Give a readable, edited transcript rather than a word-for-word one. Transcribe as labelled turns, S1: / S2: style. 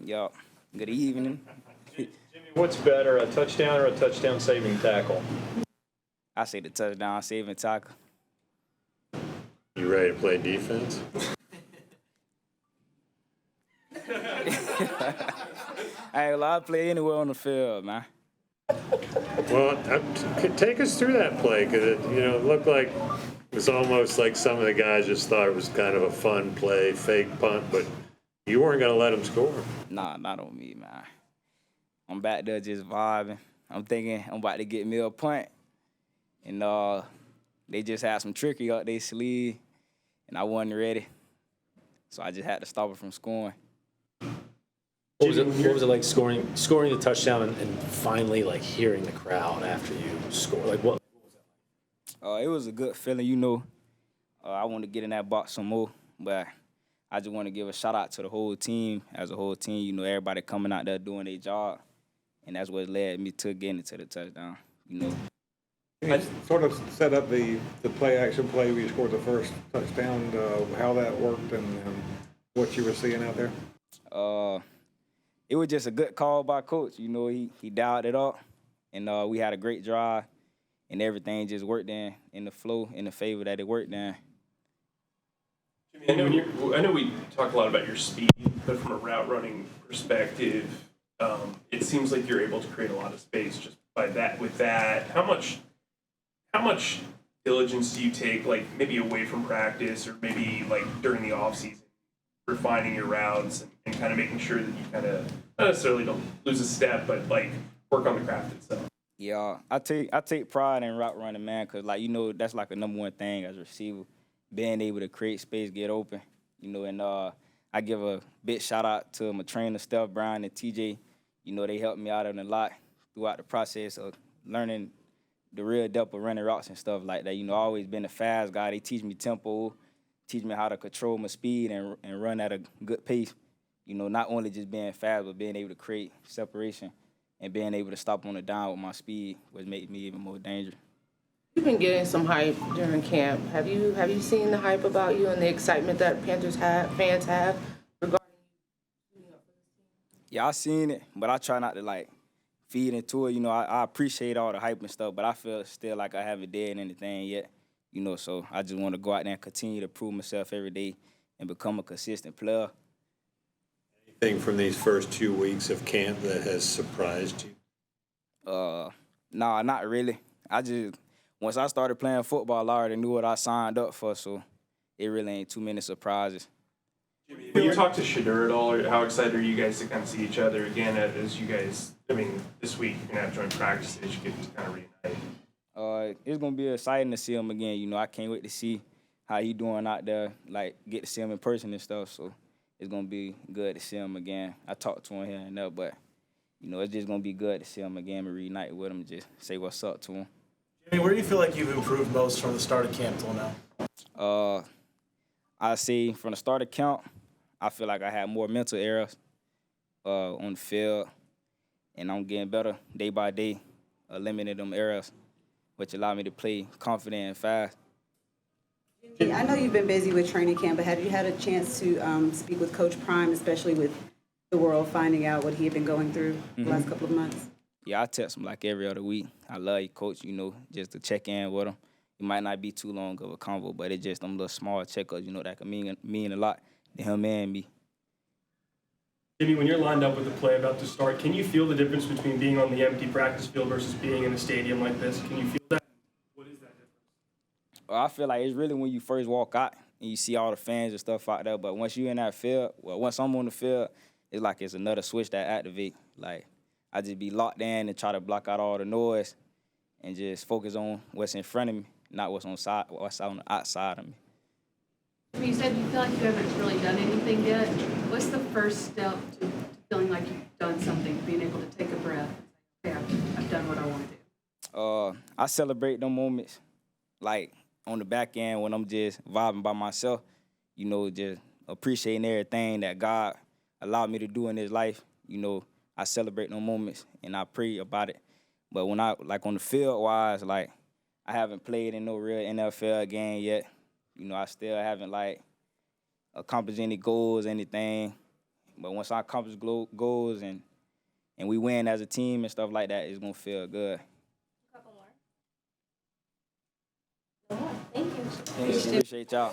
S1: Yup. Good evening.
S2: Jimmy, what's better, a touchdown or a touchdown saving tackle?
S1: I say the touchdown saving tackle.
S3: You ready to play defense?
S1: I play anywhere on the field, man.
S3: Well, take us through that play because it looked like it was almost like some of the guys just thought it was kind of a fun play, fake punt, but you weren't going to let them score.
S1: Nah, not on me, man. I'm back there just vibing. I'm thinking I'm about to get me a punt, and they just had some trickery up their sleeve, and I wasn't ready, so I just had to stop it from scoring.
S4: What was it like scoring the touchdown and finally like hearing the crowd after you score? Like what was that like?
S1: It was a good feeling, I want to get in that box some more, but I just want to give a shout out to the whole team. As a whole team, everybody coming out there doing their job, and that's what led me to getting to the touchdown.
S5: Can you sort of set up the play-action play where you scored the first touchdown, how that worked and what you were seeing out there?
S1: It was just a good call by Coach. He dialed it up, and we had a great drive, and everything just worked in the flow, in the favor that it worked in.
S6: Jimmy, I know we talk a lot about your speed, but from a route running perspective, it seems like you're able to create a lot of space just by that. With that, how much diligence do you take, like maybe away from practice or maybe like during the off season, refining your routes and kind of making sure that you kind of not necessarily don't lose a step, but like work on the craft itself?
S1: Yeah, I take pride in route running, man, because that's like a number one thing as a receiver, being able to create space, get open, and I give a big shout out to my trainer, Steph Brown and TJ. They helped me out a lot throughout the process of learning the real depth of running routes and stuff like that. I always been a fast guy. They teach me tempo, teach me how to control my speed and run at a good pace. Not only just being fast, but being able to create separation and being able to stop on the down with my speed, which made me even more dangerous.
S7: You've been getting some hype during camp. Have you seen the hype about you and the excitement that fans have regarding you?
S1: Yeah, I seen it, but I try not to feed into it. I appreciate all the hype and stuff, but I feel still like I haven't did anything yet. So I just want to go out there and continue to prove myself every day and become a consistent player.
S3: Anything from these first 2 weeks of camp that has surprised you?
S1: No, not really. Once I started playing football, I already knew what I signed up for, so it really ain't too many surprises.
S6: Jimmy, when you talk to Shadrach at all, or how excited are you guys to kind of see each other again as you guys, this week you're going to have joint practices, you get to kind of reunite?
S1: It's going to be exciting to see him again. I can't wait to see how he doing out there, get to see him in person and stuff, so it's going to be good to see him again. I talked to him here and there, but, it's just going to be good to see him again and reunite with him and just say what's up to him.
S4: Jimmy, where do you feel like you've improved most from the start of camp till now?
S1: I see from the start of camp, I feel like I had more mental errors on the field, and I'm getting better day by day, eliminating them errors, which allow me to play confident and fast.
S8: I know you've been busy with training camp, but have you had a chance to speak with Coach Prime, especially with the world finding out what he had been going through the last couple of months?
S1: Yeah, I text him like every other week. I love you, Coach, just to check in with him. It might not be too long of a convo, but it's just them little small checkups, that can mean a lot to him and me.
S9: Jimmy, when you're lined up with the play about to start, can you feel the difference between being on the empty practice field versus being in a stadium like this? Can you feel that? What is that difference?
S1: Well, I feel like it's really when you first walk out and you see all the fans and stuff out there, but once you're in that field, once I'm on the field, it's like it's another switch that activates. I just be locked in and try to block out all the noise and just focus on what's in front of me, not what's on the outside of me.
S10: You said you feel like you haven't really done anything yet. What's the first step to feeling like you've done something, being able to take a breath? Okay, I've done what I want to do.
S1: I celebrate them moments, on the back end when I'm just vibing by myself, just appreciating everything that God allowed me to do in His life. I celebrate them moments and I pray about it. But when I, on the field-wise, I haven't played in no real NFL game yet. I still haven't, accomplished any goals, anything. But once I accomplish goals and we win as a team and stuff like that, it's gonna feel good.
S11: Couple more. Thank you.
S1: Appreciate y'all.